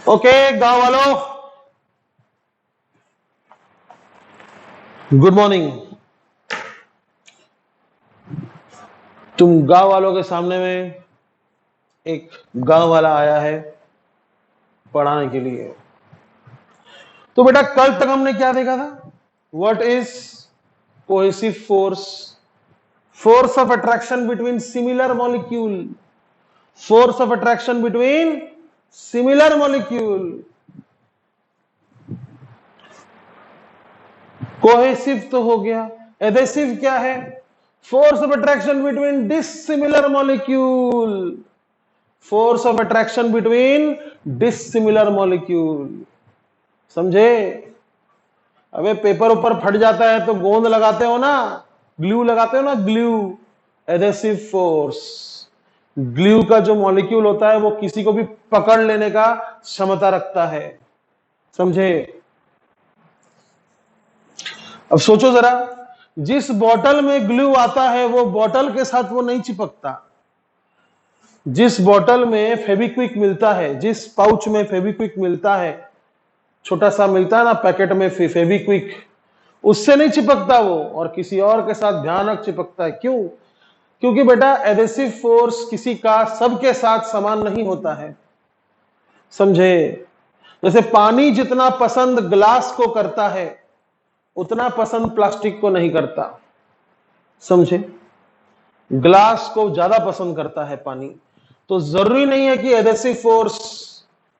Okay गांव वालों, good morning. तुम गांव वालों के सामने में एक गांव वाला आया है पढ़ाने के लिए। तो बेटा कल तक हमने क्या देखा था? What is cohesive force? Force of attraction between similar molecule. Force of attraction between similar molecule. Cohesive तो हो गया, एडेसिव क्या है? Force of attraction between dissimilar molecule. Force of attraction between dissimilar molecule. समझे? अबे पेपर ऊपर फट जाता है तो गोंद लगाते हो ना, ग्लू लगाते हो ना, ग्लू। एडेसिव फोर्स, ग्लू का जो मॉलिक्यूल होता है वो किसी को भी पकड़ लेने का क्षमता रखता है। समझे? अब सोचो जरा, जिस बॉटल में ग्लू आता है वो बॉटल के साथ वो नहीं चिपकता। जिस बॉटल में फेविक्विक मिलता है, जिस पाउच में फेविक्विक मिलता है, छोटा सा मिलता है ना पैकेट में फेविक्विक, उससे नहीं चिपकता वो, और किसी और के साथ भयानक चिपकता है। क्यों? क्योंकि बेटा एडेसिव फोर्स किसी का सबके साथ समान नहीं होता है। समझे? जैसे पानी जितना पसंद ग्लास को करता है उतना पसंद प्लास्टिक को नहीं करता। समझे? ग्लास को ज्यादा पसंद करता है पानी। तो जरूरी नहीं है कि एडेसिव फोर्स,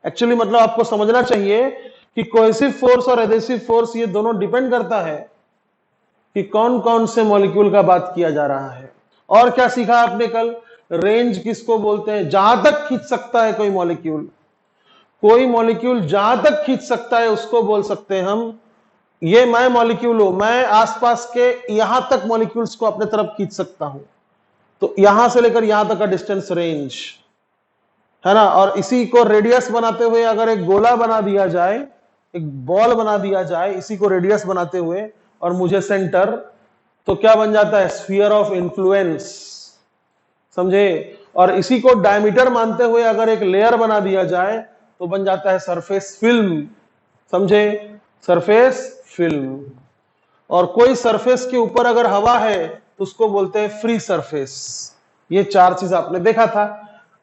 एक्चुअली मतलब आपको समझना चाहिए कि कोहेसिव फोर्स और एडेसिव फोर्स ये दोनों डिपेंड करता है कि कौन कौन से मॉलिक्यूल का बात किया जा रहा है। और क्या सीखा आपने कल? रेंज किसको बोलते हैं? जहां तक खींच सकता है कोई मॉलिक्यूल, कोई मॉलिक्यूल जहां तक खींच सकता है उसको बोल सकते हैं हम, ये मैं मॉलिक्यूल हूं, मैं आसपास के यहां तक मॉलिक्यूल्स को अपने तरफ खींच सकता हूं। तो यहां से लेकर यहां तक का डिस्टेंस रेंज है ना। और इसी को रेडियस बनाते हुए अगर एक गोला बना दिया जाए, एक बॉल बना दिया जाए इसी को रेडियस बनाते हुए, और मुझे सेंटर, तो क्या बन जाता है? Sphere of influence. समझे? और इसी को डायमीटर मानते हुए अगर एक लेयर बना दिया जाए तो बन जाता है सरफेस फिल्म। समझे? Surface film. और कोई सरफेस के ऊपर अगर हवा है तो उसको बोलते हैं फ्री सरफेस। ये चार चीज आपने देखा था।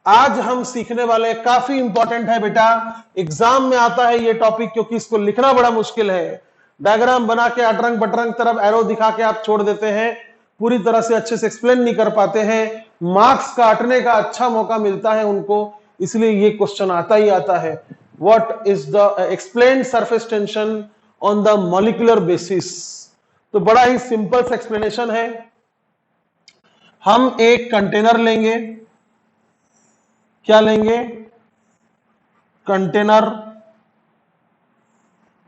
आज हम सीखने वाले, काफी इंपॉर्टेंट है बेटा, एग्जाम में आता है ये टॉपिक क्योंकि इसको लिखना बड़ा मुश्किल है। डायग्राम बना के अटरंग बटरंग तरफ एरो दिखा के आप छोड़ देते हैं, पूरी तरह से अच्छे से एक्सप्लेन नहीं कर पाते हैं, मार्क्स काटने का अच्छा मौका मिलता है उनको, इसलिए ये क्वेश्चन आता ही आता है। What is the explain surface tension on the molecular basis? तो बड़ा ही सिंपल सा एक्सप्लेनेशन है। हम एक कंटेनर लेंगे। क्या लेंगे? कंटेनर।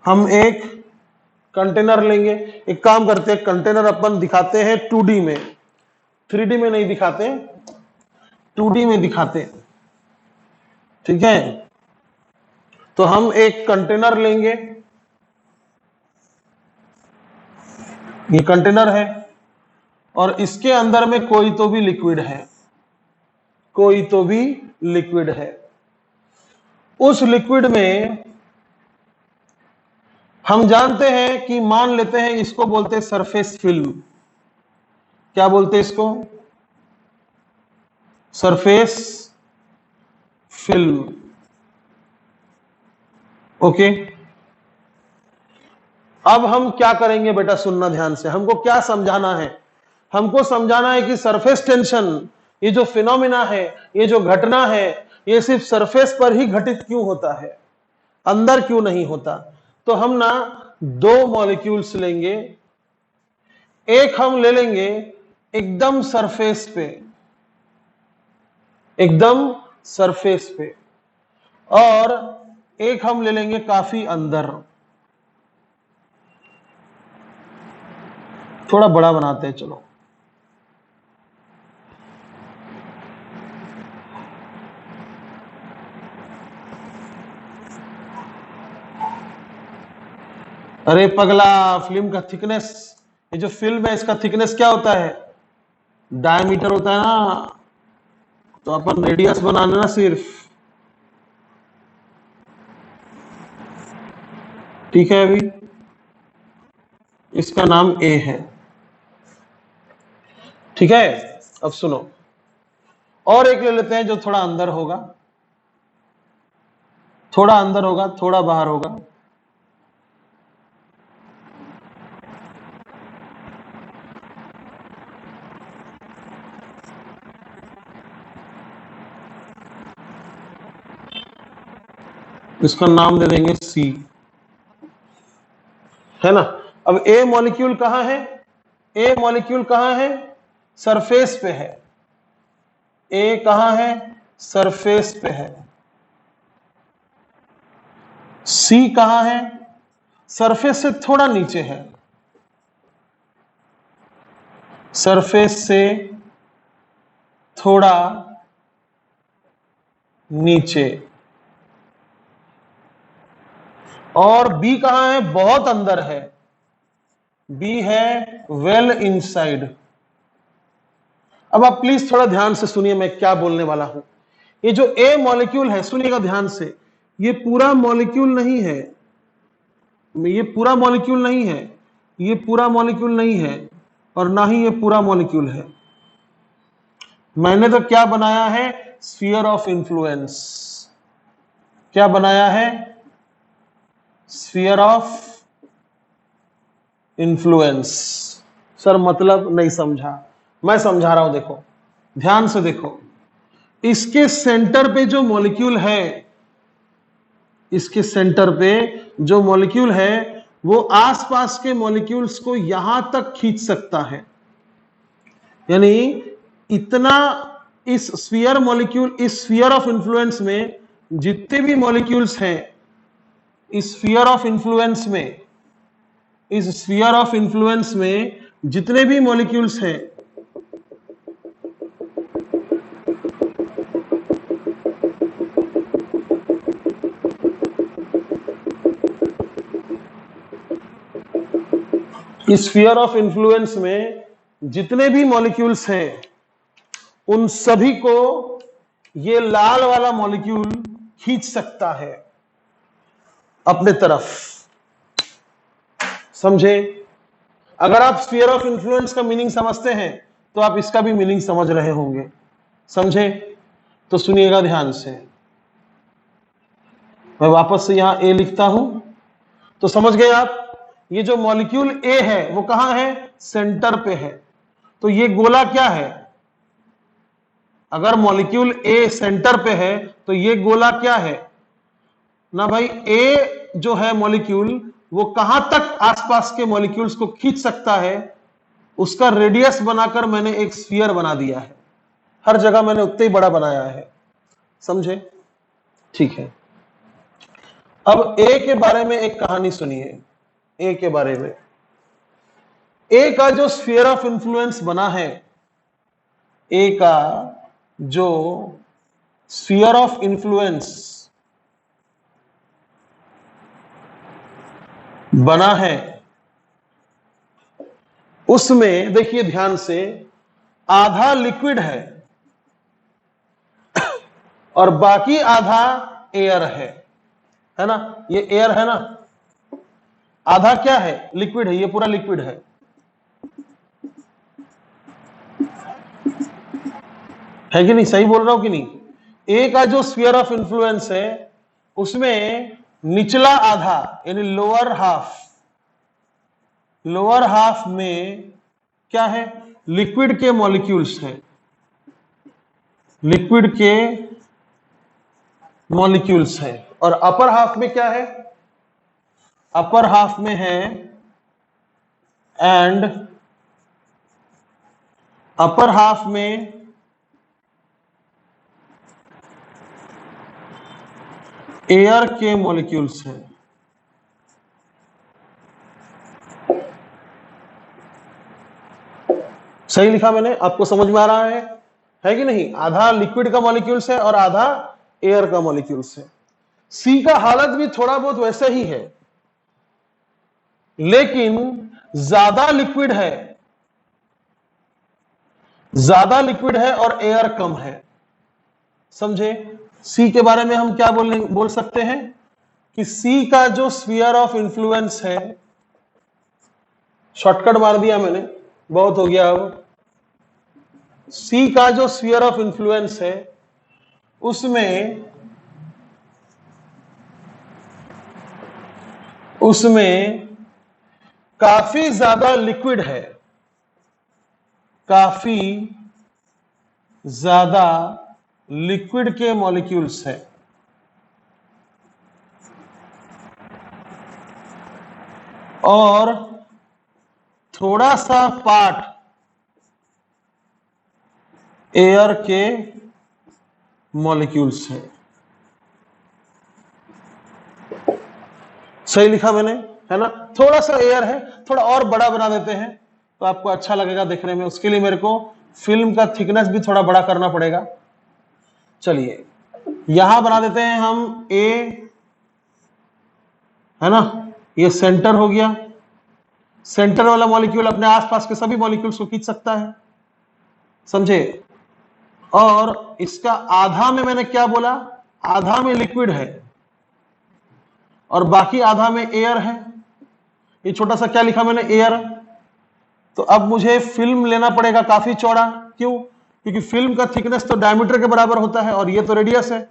हम एक कंटेनर लेंगे। एक काम करते हैं, कंटेनर अपन दिखाते हैं 2D में, 3D में नहीं दिखाते, 2D में दिखाते। ठीक है? तो हम एक कंटेनर लेंगे। ये कंटेनर है और इसके अंदर में कोई तो भी लिक्विड है, कोई तो भी लिक्विड है। उस लिक्विड में हम जानते हैं कि, मान लेते हैं इसको बोलते हैं सरफेस फिल्म। क्या बोलते हैं इसको? Surface film. ओके, अब हम क्या करेंगे बेटा? सुनना ध्यान से, हमको क्या समझाना है? हमको समझाना है कि सरफेस टेंशन, ये जो फिनोमिना है, ये जो घटना है, ये सिर्फ सरफेस पर ही घटित क्यों होता है, अंदर क्यों नहीं होता? तो हम ना दो मॉलिक्यूल्स लेंगे। एक हम ले लेंगे एकदम सरफेस पे, एकदम सरफेस पे, और एक हम ले लेंगे काफी अंदर। थोड़ा बड़ा बनाते हैं, चलो। अरे पगला, फिल्म का थिकनेस, ये जो फिल्म है इसका थिकनेस क्या होता है? डायमीटर होता है ना। तो अपन रेडियस बनाना ना सिर्फ, ठीक है, अभी इसका नाम ए है। ठीक है, अब सुनो, और एक ले लेते हैं जो थोड़ा अंदर होगा, थोड़ा अंदर होगा, थोड़ा बाहर होगा। इसका नाम दे देंगे सी, है ना। अब ए मॉलिक्यूल कहां है? ए मॉलिक्यूल कहां है? सरफेस पे है। ए कहां है? सरफेस पे है। सी कहां है? सरफेस से थोड़ा नीचे है। सरफेस से थोड़ा नीचे। और बी कहां है? बहुत अंदर है। बी है वेल इनसाइड। अब आप प्लीज थोड़ा ध्यान से सुनिए मैं क्या बोलने वाला हूं। ये जो ए मॉलिक्यूल है, सुनिएगा ध्यान से, ये पूरा मॉलिक्यूल नहीं है, ये पूरा मॉलिक्यूल नहीं है, ये पूरा मॉलिक्यूल नहीं है, और ना ही ये पूरा मॉलिक्यूल है। मैंने तो क्या बनाया है? Sphere of influence. क्या बनाया है? Sphere of influence. सर मतलब नहीं समझा, मैं समझा रहा हूं, देखो ध्यान से देखो। इसके सेंटर पे जो मॉलिक्यूल है, इसके सेंटर पे जो मॉलिक्यूल है, वो आसपास के मॉलिक्यूल्स को यहां तक खींच सकता है। यानी इतना इस स्फीयर मॉलिक्यूल, इस स्फीयर ऑफ इन्फ्लुएंस में जितने भी मॉलिक्यूल्स हैं, इस स्फीयर ऑफ इन्फ्लुएंस में, इस स्फीयर ऑफ इन्फ्लुएंस में जितने भी मॉलिक्यूल्स हैं, इस स्फीयर ऑफ इन्फ्लुएंस में जितने भी मॉलिक्यूल्स हैं, उन सभी को ये लाल वाला मॉलिक्यूल खींच सकता है अपने तरफ। समझे? अगर आप स्फीयर ऑफ इन्फ्लुएंस का मीनिंग समझते हैं तो आप इसका भी मीनिंग समझ रहे होंगे। समझे? तो सुनिएगा ध्यान से, मैं वापस से यहां ए लिखता हूं। तो समझ गए आप, ये जो मॉलिक्यूल ए है वो कहां है? सेंटर पे है। तो ये गोला क्या है? अगर मॉलिक्यूल ए सेंटर पे है तो ये गोला क्या है ना भाई? ए जो है मॉलिक्यूल, वो कहां तक आसपास के मॉलिक्यूल्स को खींच सकता है, उसका रेडियस बनाकर मैंने एक स्फीयर बना दिया है। हर जगह मैंने उतना ही बड़ा बनाया है। समझे? ठीक है, अब ए के बारे में एक कहानी सुनिए। ए के बारे में, ए का जो स्फीयर ऑफ इन्फ्लुएंस बना है, ए का जो स्फीयर ऑफ इन्फ्लुएंस बना है, उसमें देखिए ध्यान से, आधा लिक्विड है और बाकी आधा एयर है ना? ये एयर है ना, आधा क्या है? लिक्विड है। ये पूरा लिक्विड है कि नहीं? सही बोल रहा हूं कि नहीं? ए का जो स्फीयर ऑफ इन्फ्लुएंस है, उसमें निचला आधा यानी लोअर हाफ में क्या है? लिक्विड के मॉलिक्यूल्स हैं, लिक्विड के मॉलिक्यूल्स हैं। और अपर हाफ में क्या है? अपर हाफ में है एंड अपर हाफ में एयर के मॉलिक्यूल्स हैं। सही लिखा मैंने? आपको समझ में आ रहा है कि नहीं? आधा लिक्विड का मॉलिक्यूल्स है और आधा एयर का मॉलिक्यूल्स है। सी का हालत भी थोड़ा बहुत वैसे ही है, लेकिन ज्यादा लिक्विड है और एयर कम है। समझे? सी के बारे में हम क्या बोल सकते हैं कि सी का जो स्फीयर ऑफ इन्फ्लुएंस है, शॉर्टकट मार दिया मैंने, बहुत हो गया। अब सी का जो स्फीयर ऑफ इन्फ्लुएंस है उसमें काफी ज्यादा लिक्विड है, काफी ज्यादा लिक्विड के मॉलिक्यूल्स है, और थोड़ा सा पार्ट एयर के मॉलिक्यूल्स है। सही लिखा मैंने, है ना? थोड़ा सा एयर है, थोड़ा और बड़ा बना देते हैं तो आपको अच्छा लगेगा देखने में। उसके लिए मेरे को फिल्म का थिकनेस भी थोड़ा बड़ा करना पड़ेगा। चलिए यहां बना देते हैं हम ए, है ना? ये सेंटर हो गया। सेंटर वाला मॉलिक्यूल अपने आसपास के सभी मॉलिक्यूल्स को खींच सकता है, समझे? और इसका आधा में मैंने क्या बोला? आधा में लिक्विड है और बाकी आधा में एयर है। ये छोटा सा क्या लिखा मैंने? एयर। तो अब मुझे फिल्म लेना पड़ेगा काफी चौड़ा। क्यों? क्योंकि फिल्म का थिकनेस तो डायमीटर के बराबर होता है और ये तो रेडियस है,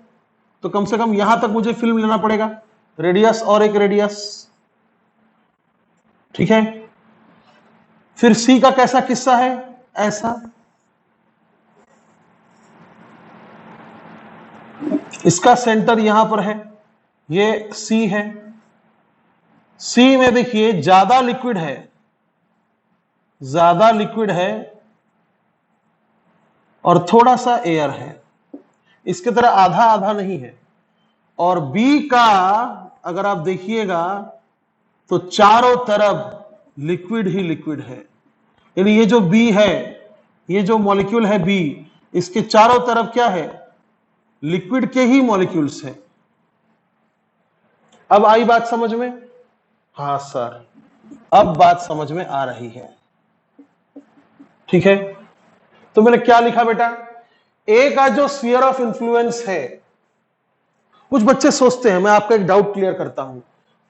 तो कम से कम यहां तक मुझे फिल्म लेना पड़ेगा, रेडियस और एक रेडियस। ठीक है। फिर सी का कैसा किस्सा है? ऐसा, इसका सेंटर यहां पर है, ये सी है। सी में देखिए ज्यादा लिक्विड है, ज्यादा लिक्विड है और थोड़ा सा एयर है। इसके तरह आधा आधा नहीं है। और बी का अगर आप देखिएगा तो चारों तरफ लिक्विड ही लिक्विड है। यानी ये जो बी है, ये जो मॉलिक्यूल है बी, इसके चारों तरफ क्या है? लिक्विड के ही मॉलिक्यूल्स हैं। अब आई बात समझ में? हाँ सर, अब बात समझ में आ रही है। ठीक है। तो मैंने क्या लिखा बेटा? ए का जो स्फीयर ऑफ इन्फ्लुएंस है, कुछ बच्चे सोचते हैं, मैं आपका एक डाउट क्लियर करता हूं।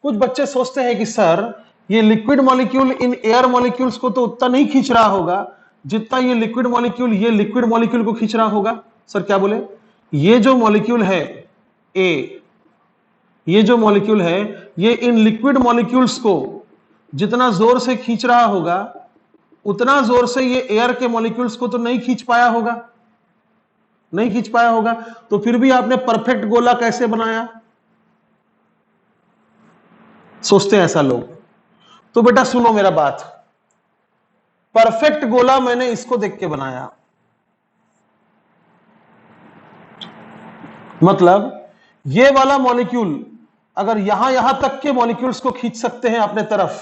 कुछ बच्चे सोचते हैं कि सर ये liquid molecule in air molecules को तो उतना नहीं खींच रहा होगा जितना ये लिक्विड मॉलिक्यूल ये लिक्विड मॉलिक्यूल को खींच रहा होगा। सर क्या बोले? ये जो मॉलिक्यूल है ए, ये जो मॉलिक्यूल है ये इन लिक्विड मॉलिक्यूल्स को जितना जोर से खींच रहा होगा उतना जोर से ये एयर के मॉलिक्यूल्स को तो नहीं खींच पाया होगा, नहीं खींच पाया होगा। तो फिर भी आपने परफेक्ट गोला कैसे बनाया? सोचते हैं ऐसा लोग। तो बेटा सुनो मेरा बात, परफेक्ट गोला मैंने इसको देख के बनाया। मतलब ये वाला मॉलिक्यूल अगर यहां तक के मॉलिक्यूल्स को खींच सकते हैं अपने तरफ,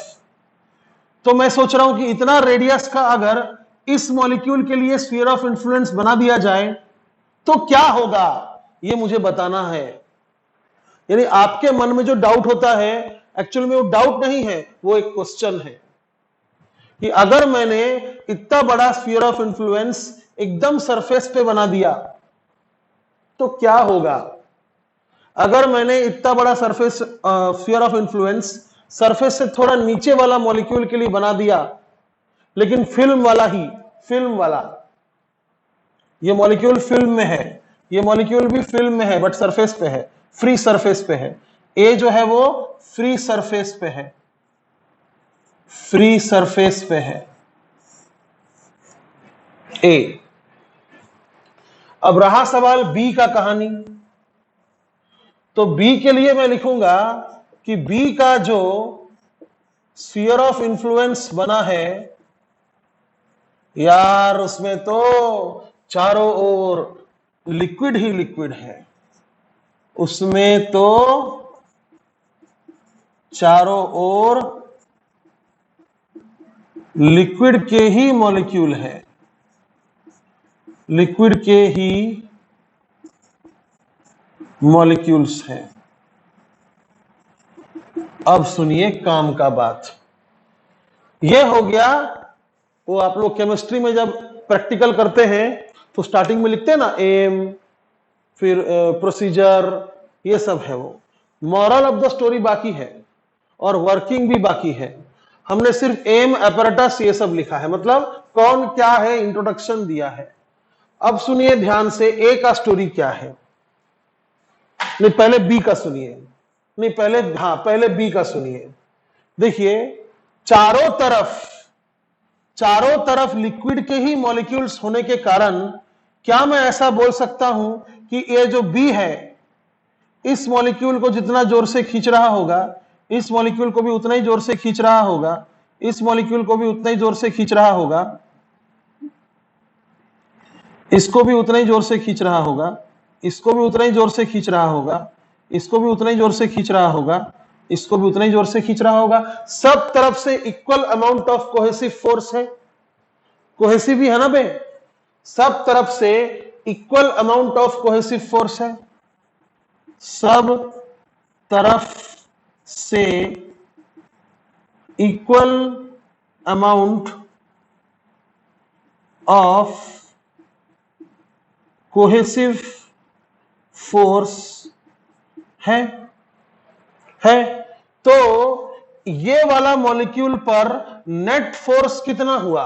तो मैं सोच रहा हूं कि इतना रेडियस का अगर इस मॉलिक्यूल के लिए स्फीयर ऑफ इन्फ्लुएंस बना दिया जाए तो क्या होगा, ये मुझे बताना है। यानी आपके मन में जो डाउट होता है, एक्चुअल में वो डाउट नहीं है, वो एक क्वेश्चन है कि अगर मैंने इतना बड़ा स्फीयर ऑफ इन्फ्लुएंस एकदम सरफेस पे बना दिया तो क्या होगा। अगर मैंने इतना बड़ा surface sphere of influence surface से थोड़ा नीचे वाला मॉलिक्यूल के लिए बना दिया, लेकिन फिल्म वाला ही, फिल्म वाला, ये मॉलिक्यूल फिल्म में है, ये मॉलिक्यूल भी फिल्म में है बट सरफेस पे है, फ्री सरफेस पे है। ए जो है वो फ्री सरफेस पे है, फ्री सरफेस पे है ए। अब रहा सवाल बी का कहानी। तो बी के लिए मैं लिखूंगा कि बी का जो स्फीयर ऑफ इन्फ्लुएंस बना है यार, उसमें तो चारों ओर लिक्विड ही लिक्विड है, उसमें तो चारों ओर लिक्विड के ही मॉलिक्यूल है, लिक्विड के ही मॉलिक्यूल्स हैं। अब सुनिए काम का बात। यह हो गया वो आप लोग केमिस्ट्री में जब प्रैक्टिकल करते हैं तो स्टार्टिंग में लिखते हैं ना एम, फिर प्रोसीजर, ये सब है वो। मॉरल ऑफ द स्टोरी बाकी है और वर्किंग भी बाकी है। हमने सिर्फ एम, एपरेटस ये सब लिखा है, मतलब कौन क्या है, इंट्रोडक्शन दिया है। अब सुनिए ध्यान से, ए का स्टोरी क्या है। नहीं पहले बी का सुनिए, नहीं पहले, हाँ पहले बी का सुनिए। देखिए चारों तरफ लिक्विड के ही मॉलिक्यूल्स होने के कारण क्या मैं ऐसा बोल सकता हूं कि ये जो बी है, इस मॉलिक्यूल को जितना जोर से खींच रहा होगा, इस मॉलिक्यूल को भी उतना ही जोर से खींच रहा होगा, इस मॉलिक्यूल को भी उतना ही जोर से खींच रहा होगा, इसको भी उतना ही जोर से खींच रहा होगा, इसको भी उतना ही जोर से खींच रहा होगा, इसको भी उतना ही जोर से खींच रहा होगा, इसको भी उतना ही जोर से खींच रहा होगा। सब तरफ से equal amount of cohesive force है। कोहेसिव भी है ना बे, सब तरफ से equal amount of cohesive force है। सब तरफ से equal amount of cohesive force है। तो ये वाला मॉलिक्यूल पर नेट फोर्स कितना हुआ?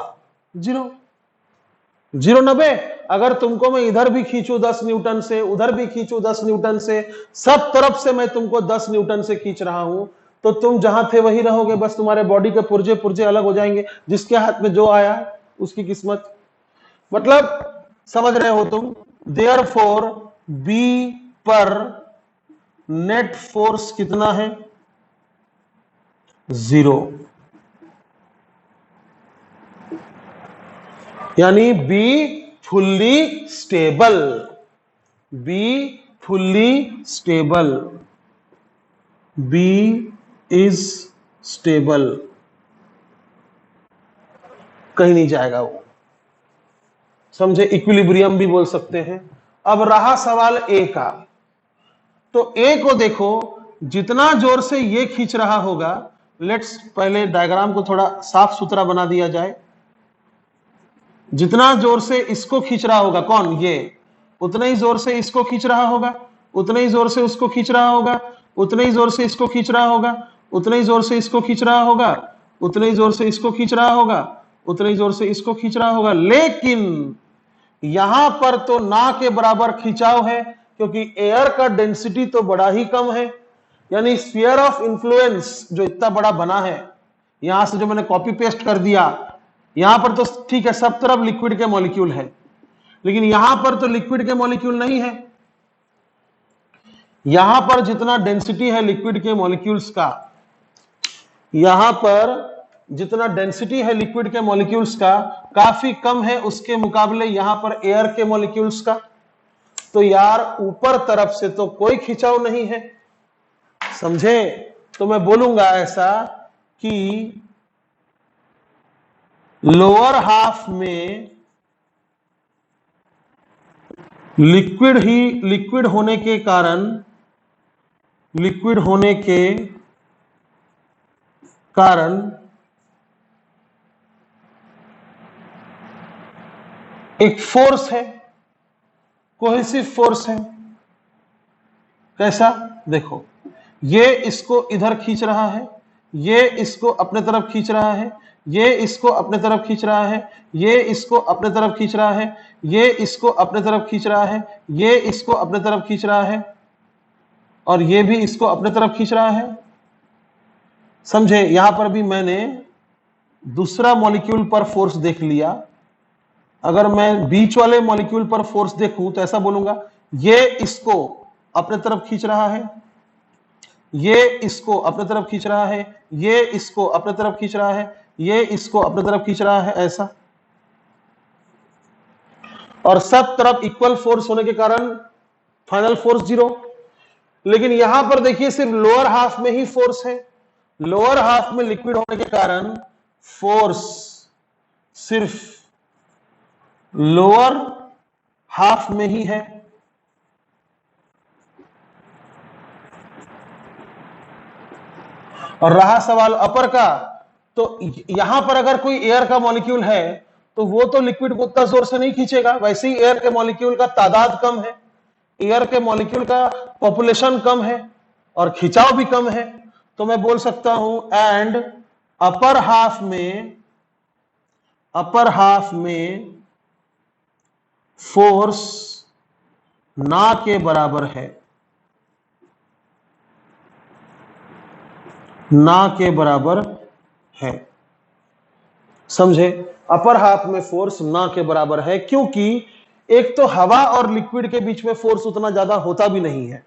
0 ना बे। अगर तुमको मैं इधर भी खींचू 10 न्यूटन से, उधर भी खींचू 10 न्यूटन से, सब तरफ से मैं तुमको 10 न्यूटन से खींच रहा हूं, तो तुम जहां थे वही रहोगे, बस तुम्हारे बॉडी के पुर्जे पुर्जे अलग हो जाएंगे। जिसके हाथ में जो आया उसकी किस्मत। मतलब समझ रहे हो तुम? देयरफॉर बी पर नेट फोर्स कितना है? 0। यानी B fully stable. B fully stable. B is stable, कहीं नहीं जाएगा वो। समझे? इक्विलिब्रियम भी बोल सकते हैं। अब रहा सवाल ए का। तो ए को देखो, जितना जोर से ये खींच रहा होगा, लेट्स पहले डायग्राम को थोड़ा साफ सुथरा बना दिया जाए। जितना जोर से इसको खींच रहा होगा, कौन? ये, उतना ही जोर से इसको खींच रहा होगा, उतना ही जोर से उसको खींच रहा होगा, उतना ही जोर से इसको खींच रहा होगा, उतना ही जोर से इसको खींच रहा होगा, उतना ही जोर से इसको खींच रहा होगा, उतना ही जोर से इसको खींच रहा होगा। लेकिन यहां पर तो ना के बराबर खिंचाव है, क्योंकि एयर का डेंसिटी तो बड़ा ही कम है। यानी स्फीयर ऑफ इन्फ्लुएंस जो इतना बड़ा बना है, यहां से जो मैंने कॉपी पेस्ट कर दिया, यहां पर तो ठीक है सब तरफ लिक्विड के मॉलिक्यूल है, लेकिन यहां पर तो लिक्विड के मॉलिक्यूल नहीं है। यहां पर जितना डेंसिटी है लिक्विड के मॉलिक्यूल्स का, यहां पर जितना डेंसिटी है लिक्विड के मॉलिक्यूल्स का काफी कम है उसके मुकाबले यहां पर एयर के मॉलिक्यूल्स का। तो यार ऊपर तरफ से तो कोई खिंचाव नहीं है। समझे? तो मैं बोलूंगा ऐसा कि लोअर हाफ में लिक्विड होने के कारण एक फोर्स है, कोहेसिव फोर्स है। कैसा? देखो, ये इसको इधर खींच रहा है, ये इसको अपने तरफ खींच रहा है, ये इसको अपने तरफ खींच रहा है, ये इसको अपने तरफ खींच रहा है, ये इसको अपने तरफ खींच रहा है, ये इसको अपने तरफ खींच रहा है, और ये भी इसको अपने तरफ खींच रहा है। समझे? यहां पर भी मैंने दूसरा मॉलिक्यूल पर फोर्स देख लिया। अगर मैं बीच वाले मॉलिक्यूल पर फोर्स देखूं तो ऐसा बोलूंगा, ये इसको अपने तरफ खींच रहा है, ये इसको अपने तरफ खींच रहा है, ये इसको अपने तरफ खींच रहा है, ये इसको अपने तरफ खींच रहा है, ऐसा। और सब तरफ इक्वल फोर्स होने के कारण फाइनल फोर्स 0। लेकिन यहां पर देखिए सिर्फ लोअर हाफ में ही फोर्स है। लोअर हाफ में लिक्विड होने के कारण फोर्स सिर्फ लोअर हाफ में ही है। और रहा सवाल अपर का, तो यहां पर अगर कोई एयर का मॉलिक्यूल है तो वो तो लिक्विड को उतना जोर से नहीं खींचेगा। वैसे ही एयर के मॉलिक्यूल का तादाद कम है, एयर के मॉलिक्यूल का पॉपुलेशन कम है, और खिंचाव भी कम है, तो मैं बोल सकता हूं एंड अपर हाफ में फोर्स ना के बराबर है, ना के बराबर है। समझे? अपर हाफ में फोर्स ना के बराबर है, क्योंकि एक तो हवा और लिक्विड के बीच में फोर्स उतना ज्यादा होता भी नहीं है,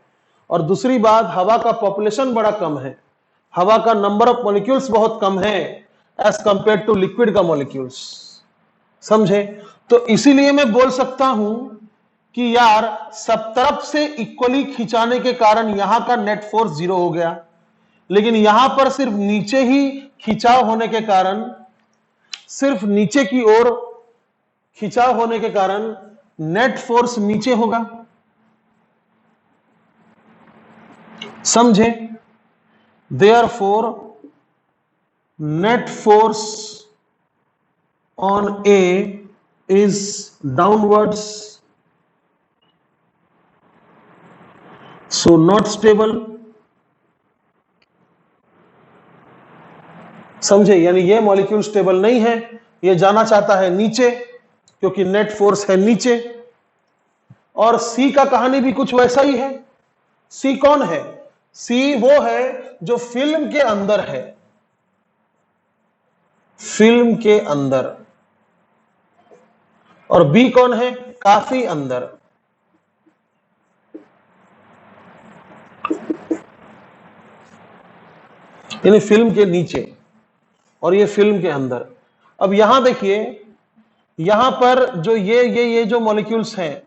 और दूसरी बात हवा का पॉपुलेशन बड़ा कम है, हवा का नंबर ऑफ मॉलिक्यूल्स बहुत कम है एज कंपेयर टू लिक्विड का मॉलिक्यूल्स। समझे? तो इसीलिए मैं बोल सकता हूं कि यार सब तरफ से इक्वली खिंचाने के कारण यहां का नेट फोर्स 0 हो गया, लेकिन यहां पर सिर्फ नीचे ही खिंचाव होने के कारण, सिर्फ नीचे की ओर खिंचाव होने के कारण नेट फोर्स नीचे होगा। समझे? Therefore, net force on A is downwards, so not stable। समझे? यानी ये मॉलिक्यूल स्टेबल नहीं है, ये जाना चाहता है नीचे क्योंकि नेट फोर्स है नीचे। और सी का कहानी भी कुछ वैसा ही है। सी कौन है? सी वो है जो फिल्म के अंदर है, फिल्म के अंदर। और बी कौन है? काफी अंदर। यानी फिल्म के नीचे और ये फिल्म के अंदर। अब यहां देखिए, यहां पर जो ये जो मॉलिक्यूल्स हैं,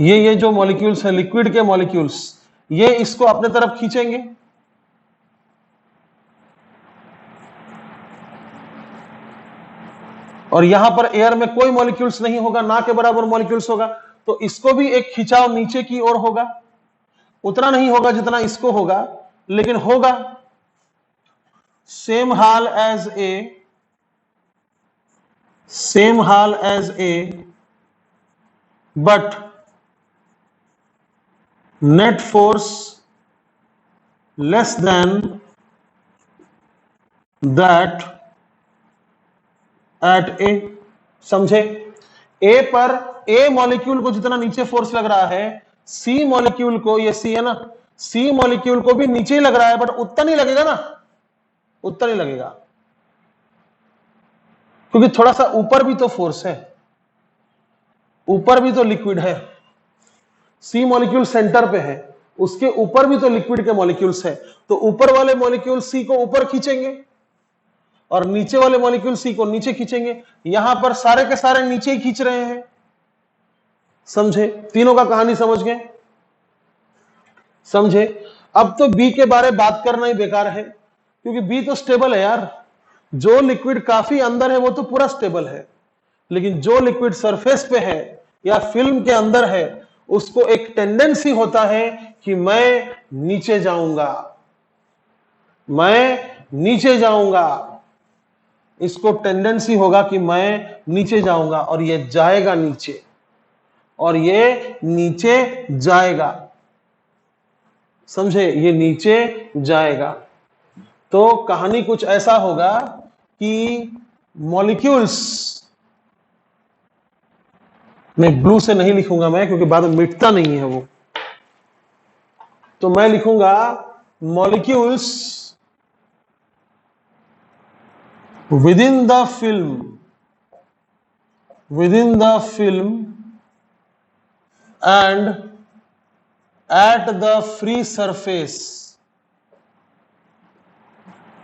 ये जो मॉलिक्यूल्स हैं लिक्विड के मॉलिक्यूल्स, ये इसको अपने तरफ खींचेंगे, और यहां पर एयर में कोई मॉलिक्यूल्स नहीं होगा, ना के बराबर मॉलिक्यूल्स होगा, तो इसको भी एक खिंचाव नीचे की ओर होगा। उतना नहीं होगा जितना इसको होगा, लेकिन होगा। सेम हाल as A but net force less than that at A. समझे? ए पर ए मॉलिक्यूल को जितना नीचे फोर्स लग रहा है, सी मॉलिक्यूल को, ये सी है ना, सी मॉलिक्यूल को भी नीचे ही लग रहा है, बट उतना नहीं लगेगा ना, उतना नहीं लगेगा, क्योंकि थोड़ा सा ऊपर भी तो फोर्स है, ऊपर भी तो लिक्विड है। सी मॉलिक्यूल सेंटर पे है, उसके ऊपर भी तो लिक्विड के मॉलिक्यूल्स है, तो ऊपर वाले मॉलिक्यूल सी को ऊपर खींचेंगे और नीचे वाले मॉलिक्यूल सी को नीचे खींचेंगे। यहां पर सारे के सारे नीचे ही खींच रहे हैं। समझे? तीनों का कहानी समझ गए? समझे? अब तो बी के बारे में बात करना ही बेकार है, क्योंकि बी तो स्टेबल है यार। जो लिक्विड काफी अंदर है वो तो पूरा स्टेबल है, लेकिन जो लिक्विड सरफेस पे है या फिल्म के अंदर है, उसको एक टेंडेंसी होता है कि मैं नीचे जाऊंगा, मैं नीचे जाऊंगा। इसको टेंडेंसी होगा कि मैं नीचे जाऊंगा, और ये जाएगा नीचे, और ये नीचे जाएगा। समझे? ये नीचे जाएगा। तो कहानी कुछ ऐसा होगा कि मॉलिक्यूल्स, मैं ब्लू से नहीं लिखूंगा मैं, क्योंकि बाद में मिटता नहीं है वो, तो मैं लिखूंगा molecules within the film and at the free surface।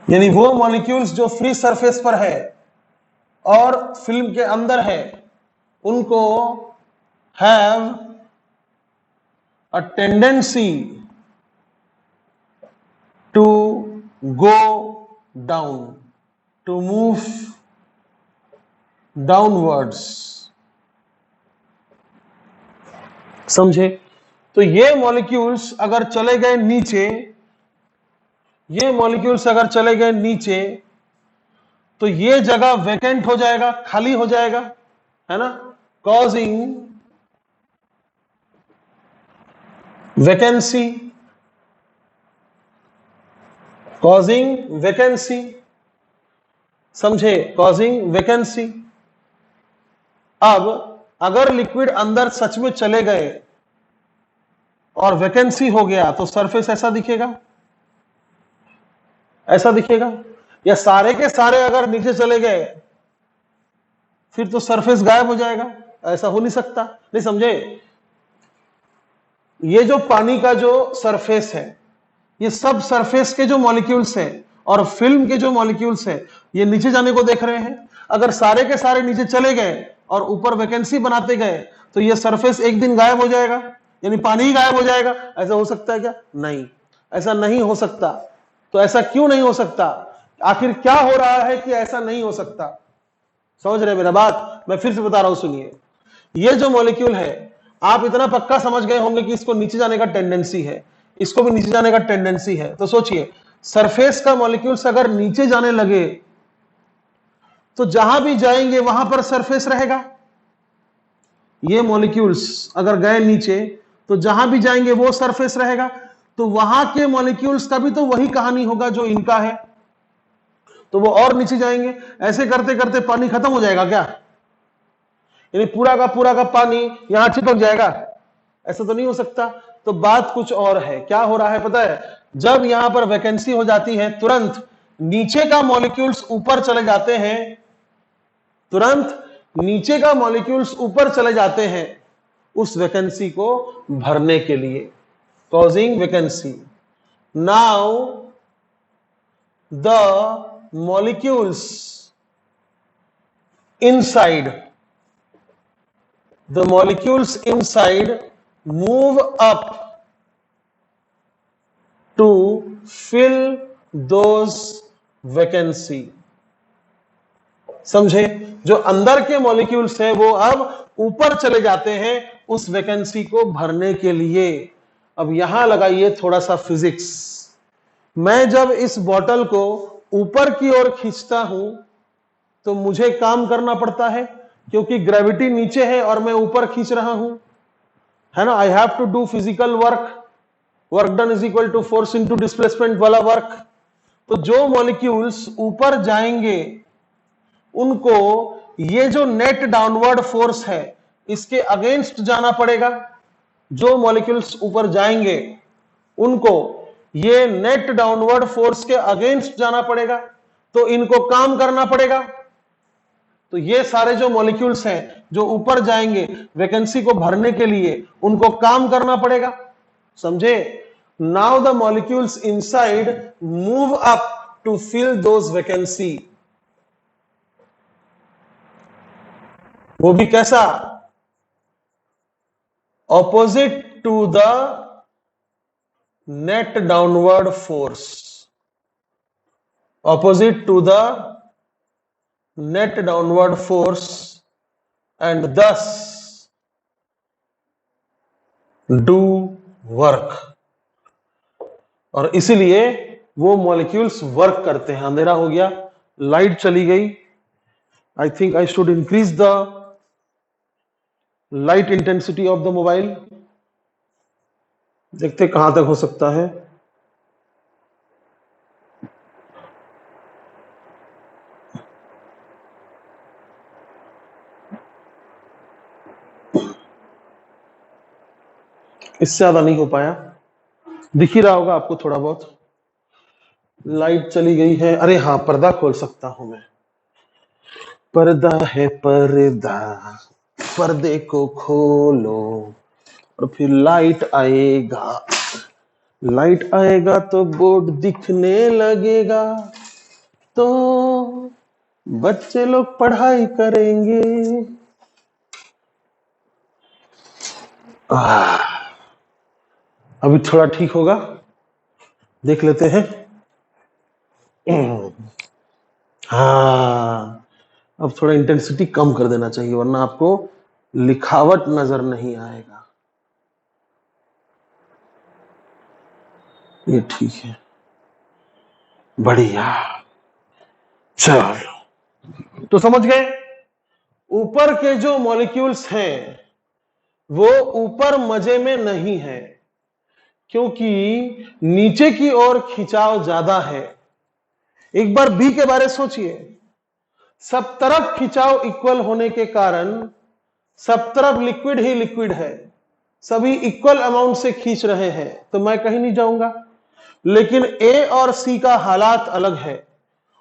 यानी वो मॉलिक्यूल्स जो फ्री सरफेस पर है और फिल्म के अंदर है, उनको have a tendency to go down, to move downwards. समझे? तो ये मॉलिक्यूल्स अगर चले गए नीचे, ये मॉलिक्यूल्स अगर चले गए नीचे, तो ये जगह वैकेंट हो जाएगा, खाली हो जाएगा, है ना, कॉजिंग वैकेंसी कॉजिंग वैकेंसी, समझे, कॉजिंग वैकेंसी। अब अगर लिक्विड अंदर सच में चले गए और वैकेंसी हो गया तो सरफेस ऐसा दिखेगा, ऐसा दिखेगा, या सारे के सारे अगर नीचे चले गए फिर तो सरफेस गायब हो जाएगा, ऐसा हो नहीं सकता। नहीं समझे, ये जो पानी का जो सरफेस है, ये सब सरफेस के जो मॉलिक्यूल्स हैं और फिल्म के जो मॉलिक्यूल्स हैं ये नीचे जाने को देख रहे हैं। अगर सारे के सारे नीचे चले गए और ऊपर वैकेंसी बनाते गए तो ये सरफेस एक दिन गायब हो जाएगा, यानी पानी ही गायब हो जाएगा। ऐसा हो सकता है क्या? नहीं, ऐसा नहीं हो सकता। तो ऐसा क्यों नहीं हो सकता? आखिर क्या हो रहा है कि ऐसा नहीं हो सकता? समझ रहे मेरा बात? मैं फिर से बता रहा हूं, सुनिए। ये जो मॉलिक्यूल है, आप इतना पक्का समझ गए होंगे कि इसको नीचे जाने का टेंडेंसी है, इसको भी नीचे जाने का टेंडेंसी है। तो सोचिए, सरफेस का मॉलिक्यूल्स अगर नीचे जाने लगे तो जहां भी जाएंगे वहां पर सरफेस रहेगा। ये मॉलिक्यूल्स अगर गए नीचे तो जहां भी जाएंगे वो सरफेस रहेगा। तो वहां के मॉलिक्यूल्स का भी तो वही कहानी होगा जो इनका है, तो वो और नीचे जाएंगे। ऐसे करते करते पानी खत्म हो जाएगा क्या? यानी पूरा का पानी यहां चिपक जाएगा? ऐसा तो नहीं हो सकता। तो बात कुछ और है। क्या हो रहा है पता है? जब यहां पर वैकेंसी हो जाती है तुरंत नीचे का मॉलिक्यूल्स ऊपर चले जाते हैं, तुरंत नीचे का मॉलिक्यूल्स ऊपर चले जाते हैं उस वैकेंसी को भरने के लिए, causing vacancy. Now the molecules inside, the molecules inside move up to fill those vacancy। समझे? जो अंदर के मॉलिक्यूल्स हैं वो अब ऊपर चले जाते हैं उस वैकेंसी को भरने के लिए। अब यहां लगाइए थोड़ा सा फिजिक्स। मैं जब इस बॉटल को ऊपर की ओर खींचता हूं तो मुझे काम करना पड़ता है, क्योंकि ग्रेविटी नीचे है और मैं ऊपर खींच रहा हूं, है ना। I have to do physical work, work done is equal to force into displacement वाला वर्क। तो जो मॉलिक्यूल्स ऊपर जाएंगे उनको ये जो नेट डाउनवर्ड फोर्स है इसके अगेंस्ट जाना पड़ेगा। जो मॉलिक्यूल्स ऊपर जाएंगे उनको ये नेट डाउनवर्ड फोर्स के अगेंस्ट जाना पड़ेगा, तो इनको काम करना पड़ेगा। तो ये सारे जो मॉलिक्यूल्स हैं जो ऊपर जाएंगे वैकेंसी को भरने के लिए, उनको काम करना पड़ेगा। समझे? Now the molecules inside move up to fill those vacancy. वो भी कैसा? Opposite to the net downward force, opposite to the net downward force and thus do work। और इसीलिए वो मॉलिक्यूल्स वर्क करते हैं। अंधेरा हो गया, लाइट चली गई। I think I should increase the light intensity of the mobile. देखते कहां तक हो सकता है। इससे ज्यादा नहीं हो पाया, दिख ही रहा होगा आपको थोड़ा बहुत। लाइट चली गई है। अरे हाँ, पर्दा खोल सकता हूं मैं। पर्दा है पर्दा, पर्दे को खोलो और फिर लाइट आएगा। लाइट आएगा तो बोर्ड दिखने लगेगा, तो बच्चे लोग पढ़ाई करेंगे। अभी थोड़ा ठीक होगा, देख लेते हैं। हाँ, अब थोड़ा इंटेंसिटी कम कर देना चाहिए वरना आपको लिखावट नजर नहीं आएगा। ये ठीक है, बढ़िया। चलो, तो समझ गए ऊपर के जो मॉलिक्यूल्स हैं वो ऊपर मजे में नहीं है, क्योंकि नीचे की ओर खिंचाव ज्यादा है। एक बार बी के बारे सोचिए, सब तरफ खिंचाव इक्वल होने के कारण सब तरफ लिक्विड ही लिक्विड है, सभी इक्वल अमाउंट से खींच रहे हैं, तो मैं कहीं नहीं जाऊंगा। लेकिन ए और सी का हालात अलग है,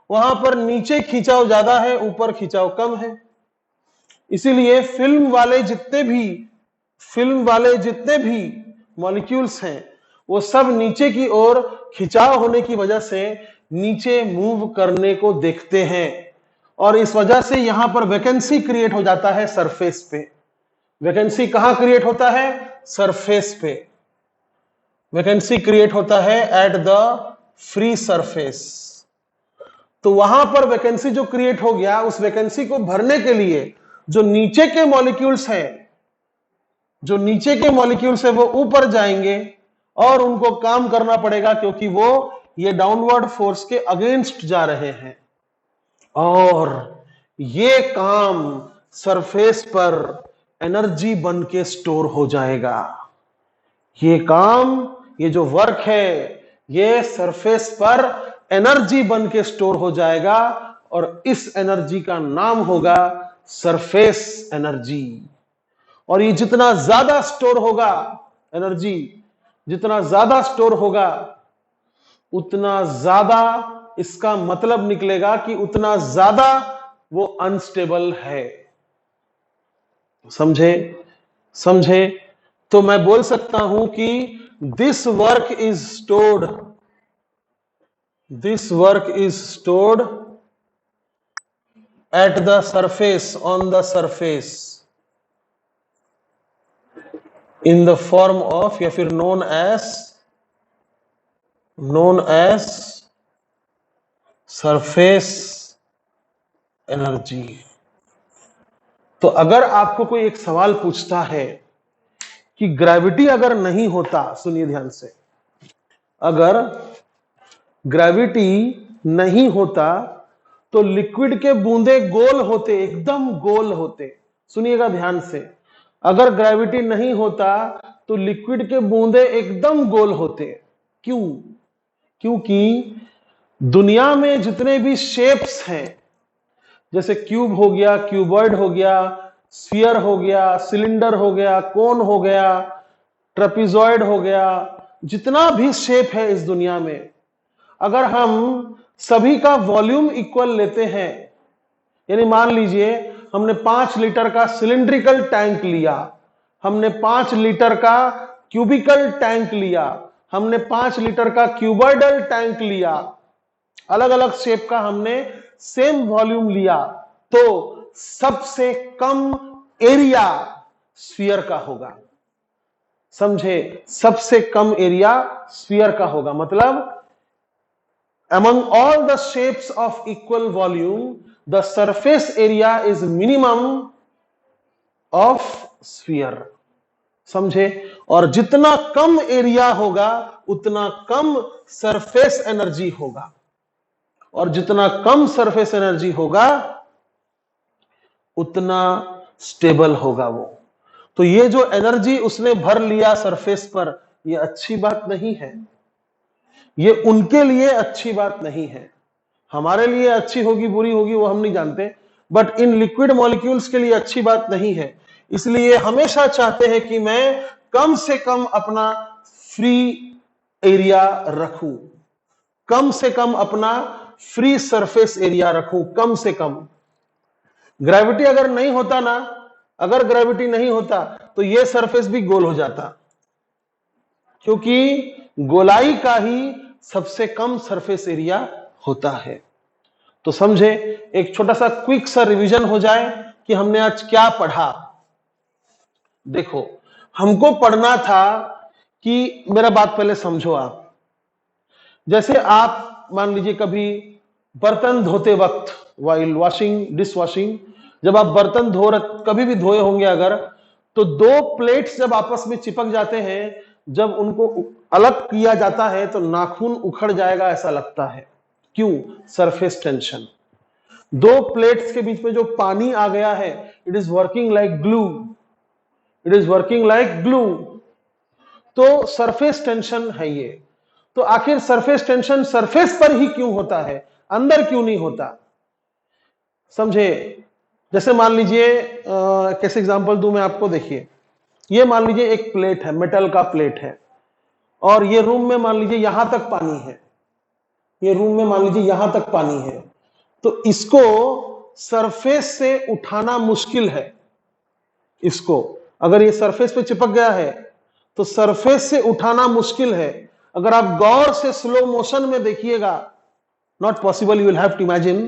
वहां पर नीचे खिंचाव ज्यादा है, ऊपर खिंचाव कम है। इसीलिए फिल्म वाले जितने भी मॉलिक्यूल्स हैं वो सब नीचे की ओर खिंचाव होने की वजह से नीचे मूव करने को देखते हैं, और इस वजह से यहां पर वैकेंसी क्रिएट हो जाता है सरफेस पे। वैकेंसी कहां क्रिएट होता है? सरफेस पे। वैकेंसी क्रिएट होता है एट द फ्री सरफेस। तो वहां पर वैकेंसी जो क्रिएट हो गया, उस वैकेंसी को भरने के लिए जो नीचे के मॉलिक्यूल्स हैं वो ऊपर जाएंगे और उनको काम करना पड़ेगा, क्योंकि वो ये डाउनवर्ड फोर्स के अगेंस्ट जा रहे हैं। और ये काम सरफेस पर एनर्जी बन के स्टोर हो जाएगा। ये जो वर्क है ये सरफेस पर एनर्जी बन के स्टोर हो जाएगा, और इस एनर्जी का नाम होगा सरफेस एनर्जी। और ये जितना ज्यादा स्टोर होगा एनर्जी, जितना ज्यादा स्टोर होगा उतना ज्यादा इसका मतलब निकलेगा कि उतना ज्यादा वो अनस्टेबल है। समझे? तो मैं बोल सकता हूं कि this work is stored at the surface, on the surface, in the form of, या फिर known as surface energy। तो अगर आपको कोई एक सवाल पूछता है कि ग्रेविटी अगर नहीं होता, सुनिए ध्यान से, अगर ग्रेविटी नहीं होता तो लिक्विड के बूंदे गोल होते, एकदम गोल होते। सुनिएगा ध्यान से, अगर ग्रेविटी नहीं होता तो लिक्विड के बूंदे एकदम गोल होते। क्यों? क्योंकि दुनिया में जितने भी शेप्स हैं, जैसे क्यूब हो गया, क्यूबॉइड हो गया, स्फीयर हो गया, सिलेंडर हो गया, कोन हो गया, ट्रेपेजॉइड हो गया, जितना भी शेप है इस दुनिया में, अगर हम सभी का वॉल्यूम इक्वल लेते हैं, यानी मान लीजिए हमने 5 लीटर का सिलिंड्रिकल टैंक लिया, हमने 5 लीटर का क्यूबिकल टैंक लिया, हमने 5 लीटर का क्यूबॉइडल टैंक लिया, अलग अलग शेप का हमने सेम वॉल्यूम लिया, तो सबसे कम एरिया स्फीयर का होगा। समझे? सबसे कम एरिया स्फीयर का होगा। मतलब among all the shapes of equal volume, the surface area is minimum of sphere। समझे? और जितना कम एरिया होगा उतना कम सरफेस एनर्जी होगा, और जितना कम सरफेस एनर्जी होगा उतना स्टेबल होगा वो। तो ये जो एनर्जी उसने भर लिया सरफेस पर, ये अच्छी बात नहीं है, ये उनके लिए अच्छी बात नहीं है। हमारे लिए अच्छी होगी बुरी होगी वो हम नहीं जानते, बट इन लिक्विड मॉलिक्यूल्स के लिए अच्छी बात नहीं है। इसलिए हमेशा चाहते हैं कि मैं कम से कम अपना फ्री एरिया रखूं, कम से कम अपना फ्री सरफेस एरिया रखूं, कम से कम। ग्रेविटी अगर नहीं होता ना, अगर ग्रेविटी नहीं होता तो ये सरफेस भी गोल हो जाता, क्योंकि गोलाई का ही सबसे कम सरफेस एरिया होता है। तो समझे? एक छोटा सा क्विक सा रिवीजन हो जाए कि हमने आज क्या पढ़ा। देखो, हमको पढ़ना था कि, मेरा बात पहले समझो आप, जैसे आप मान लीजिए कभी बर्तन धोते वक्त, वाइल वॉशिंग डिश वॉशिंग, जब आप बर्तन कभी भी धोए होंगे अगर, तो 2 प्लेट्स जब आपस में चिपक जाते हैं, जब उनको अलग किया जाता है तो नाखून उखड़ जाएगा ऐसा लगता है। क्यों? Surface tension. 2 प्लेट्स के बीच में जो पानी आ गया है, it is working like glue, it is working like glue. तो सरफेस टेंशन है ये। तो आखिर सरफेस टेंशन सरफेस पर ही क्यों होता है, अंदर क्यों नहीं होता? समझे? जैसे मान लीजिए कैसे एग्जांपल दूं मैं आपको, देखिए ये मान लीजिए एक प्लेट है, मेटल का प्लेट है, और ये रूम में मान लीजिए यहां तक पानी है, ये रूम में मान लीजिए यहां तक पानी है, तो इसको सरफेस से उठाना मुश्किल है। इसको अगर ये सरफेस पे चिपक गया है तो सरफेस से उठाना मुश्किल है। अगर आप गौर से स्लो मोशन में देखिएगा, not possible, you will have to imagine,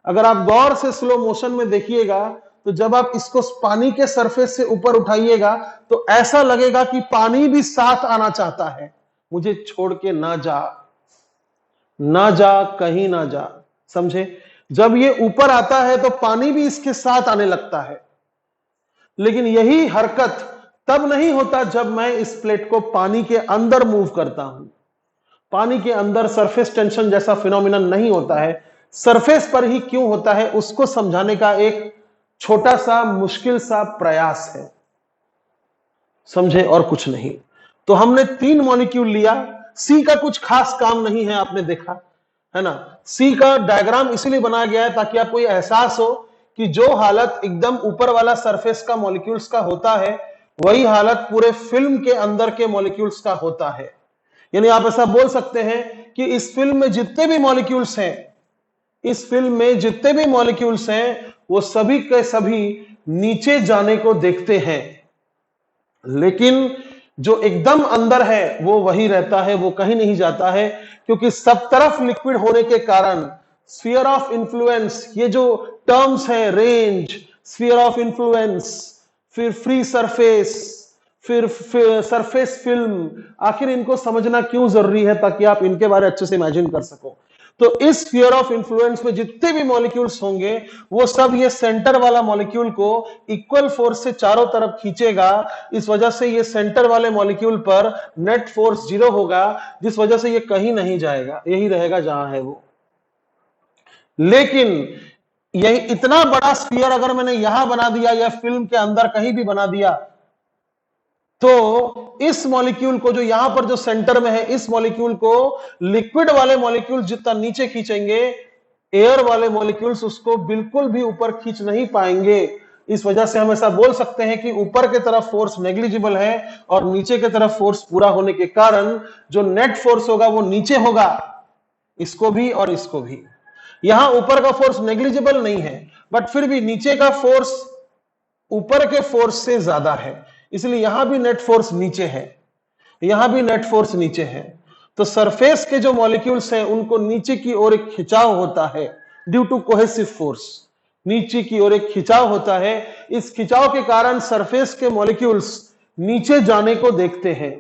अगर आप गौर से स्लो मोशन में देखिएगा तो जब आप इसको पानी के सरफेस से ऊपर उठाइएगा तो ऐसा लगेगा कि पानी भी साथ आना चाहता है, मुझे छोड़ के ना जा, ना जा, कहीं ना जा। समझे? जब ये ऊपर आता है तो पानी भी इसके साथ आने लगता है। लेकिन यही हरकत तब नहीं होता जब मैं इस प्लेट को पानी के अंदर मूव करता हूं। पानी के अंदर सरफेस टेंशन जैसा फिनोमिनन नहीं होता है। सरफेस पर ही क्यों होता है उसको समझाने का एक छोटा सा मुश्किल सा प्रयास है। समझे? और कुछ नहीं। तो हमने 3 मॉलिक्यूल लिया। सी का कुछ खास काम नहीं है, आपने देखा है ना। सी का डायग्राम इसलिए बनाया गया है ताकि आपको यह एहसास हो कि जो हालत एकदम ऊपर वाला सरफेस का मॉलिक्यूल्स का होता है वही हालत पूरे फिल्म के अंदर के मॉलिक्यूल्स का होता है। यानी आप ऐसा बोल सकते हैं कि इस फिल्म में जितने भी मॉलिक्यूल्स हैं, इस फिल्म में जितने भी मॉलिक्यूल्स हैं वो सभी के सभी नीचे जाने को देखते हैं, लेकिन जो एकदम अंदर है वो वही रहता है, वो कहीं नहीं जाता है, क्योंकि सब तरफ लिक्विड होने के कारण स्फीयर ऑफ इन्फ्लुएंस, ये जो टर्म्स हैं, रेंज, स्फीयर ऑफ इन्फ्लुएंस, फिर फ्री सरफेस, फिर सरफेस फिल्म, आखिर इनको समझना क्यों जरूरी है ताकि आप इनके बारे अच्छे से इमेजिन कर सको। तो इस स्फीयर ऑफ इन्फ्लुएंस में जितने भी मॉलिक्यूल्स होंगे वो सब ये सेंटर वाला मॉलिक्यूल को इक्वल फोर्स से चारों तरफ खींचेगा। इस वजह से ये सेंटर वाले मॉलिक्यूल पर नेट फोर्स 0 होगा, जिस वजह से ये कहीं नहीं जाएगा, यही रहेगा जहां है वो। लेकिन यही इतना बड़ा स्फीयर अगर मैंने यहां बना दिया या फिल्म के अंदर कहीं भी बना दिया तो इस मॉलिक्यूल को जो यहां पर जो सेंटर में है, इस मॉलिक्यूल को लिक्विड वाले मॉलिक्यूल जितना नीचे खींचेंगे, एयर वाले मॉलिक्यूल्स उसको बिल्कुल भी ऊपर खींच नहीं पाएंगे। इस वजह से हम ऐसा बोल सकते हैं कि ऊपर की तरफ फोर्स नेग्लिजिबल है और नीचे की तरफ फोर्स पूरा होने के कारण जो नेट फोर्स होगा वो नीचे होगा, इसको भी और इसको भी। यहां ऊपर का फोर्स नेग्लिजिबल नहीं है, बट फिर भी नीचे का फोर्स ऊपर के फोर्स से ज्यादा है, इसलिए यहां भी नेट फोर्स नीचे है, यहां भी नेट फोर्स नीचे है। तो सरफेस के जो मॉलिक्यूल्स हैं उनको नीचे की ओर एक खिंचाव होता है ड्यू टू कोहेसिव फोर्स, नीचे की ओर एक खिंचाव होता है। इस खिंचाव के कारण सरफेस के मॉलिक्यूल्स नीचे जाने को देखते हैं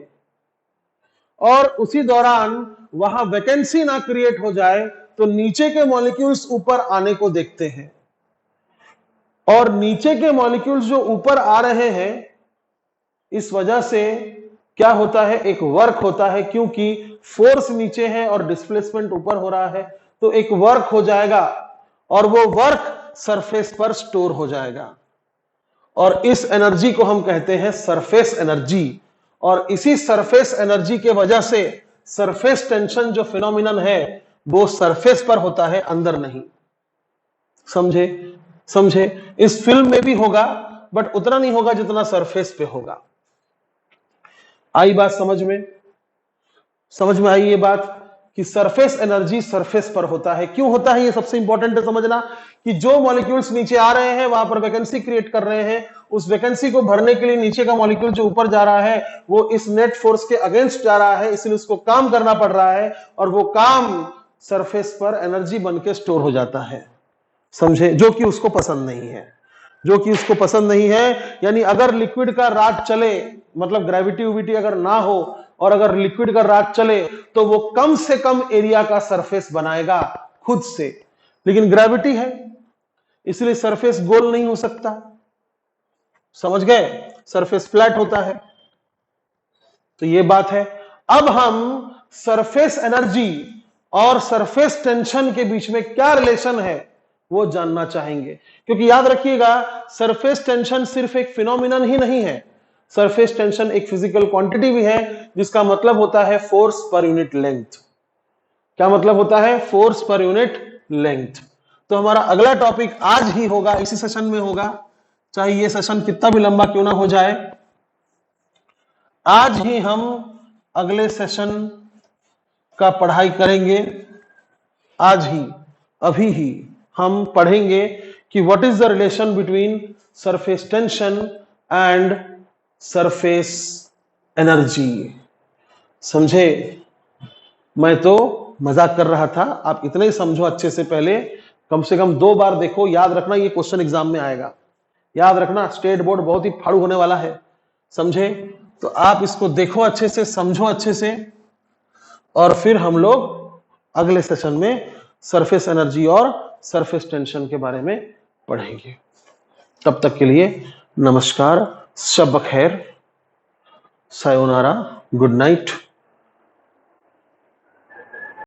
और उसी दौरान वहां वैकेंसी ना क्रिएट हो जाए तो नीचे के मॉलिक्यूल्स ऊपर आने को देखते हैं। और नीचे के मॉलिक्यूल्स जो ऊपर आ रहे हैं, इस वजह से क्या होता है, एक वर्क होता है, क्योंकि फोर्स नीचे है और डिस्प्लेसमेंट ऊपर हो रहा है, तो एक वर्क हो जाएगा और वो वर्क सरफेस पर स्टोर हो जाएगा और इस एनर्जी को हम कहते हैं सरफेस एनर्जी। और इसी सरफेस एनर्जी के वजह से सरफेस टेंशन जो फिनोमिनन है वो सरफेस पर होता है, अंदर नहीं। समझे? समझे? इस फिल्म में भी होगा बट उतना नहीं होगा जितना सरफेस पे होगा। आई बात समझ में? समझ में आई ये बात कि सरफेस एनर्जी सरफेस पर होता है। क्यों होता है ये सबसे इंपॉर्टेंट है समझना, कि जो मॉलिक्यूल्स नीचे आ रहे हैं वहां पर वैकेंसी क्रिएट कर रहे हैं, उस वैकेंसी को भरने के लिए नीचे का मॉलिक्यूल जो ऊपर जा रहा है वो इस नेट फोर्स के अगेंस्ट जा रहा है, इसलिए उसको काम करना पड़ रहा है और वो काम सरफेस पर एनर्जी बन के स्टोर हो जाता है। समझे? जो कि उसको पसंद नहीं है, जो कि उसको पसंद नहीं है। यानी अगर लिक्विड का राज चले, मतलब ग्रेविटी उविटी अगर ना हो और अगर लिक्विड का राज चले तो वो कम से कम एरिया का सरफेस बनाएगा खुद से, लेकिन ग्रेविटी है इसलिए सरफेस गोल नहीं हो सकता। समझ गए? सरफेस फ्लैट होता है। तो ये बात है। अब हम सरफेस एनर्जी और सरफेस टेंशन के बीच में क्या रिलेशन है वो जानना चाहेंगे, क्योंकि याद रखिएगा सरफेस टेंशन सिर्फ एक फिनोमिनन ही नहीं है, सरफेस टेंशन एक फिजिकल क्वांटिटी भी है जिसका मतलब होता है फोर्स पर यूनिट लेंथ। क्या मतलब होता है? Force per unit length. तो हमारा अगला टॉपिक आज ही होगा, इसी सेशन में होगा, चाहे ये सेशन कितना भी लंबा क्यों ना हो जाए। आज ही हम अगले सेशन का पढ़ाई करेंगे। आज ही, अभी ही हम पढ़ेंगे कि what is the relation between surface tension and surface energy. समझे? मैं तो मजाक कर रहा था, आप इतना ही समझो अच्छे से। पहले कम से कम 2 बार देखो, याद रखना ये क्वेश्चन एग्जाम में आएगा। याद रखना, स्टेट बोर्ड बहुत ही फाड़ू होने वाला है, समझे? तो आप इसको देखो अच्छे से, समझो अच्छे से, और फिर हम लोग अगले सेशन में सरफेस एनर्जी और सरफेस टेंशन के बारे में पढ़ेंगे। तब तक के लिए नमस्कार, शब बखैर, सायोनारा, गुड नाइट।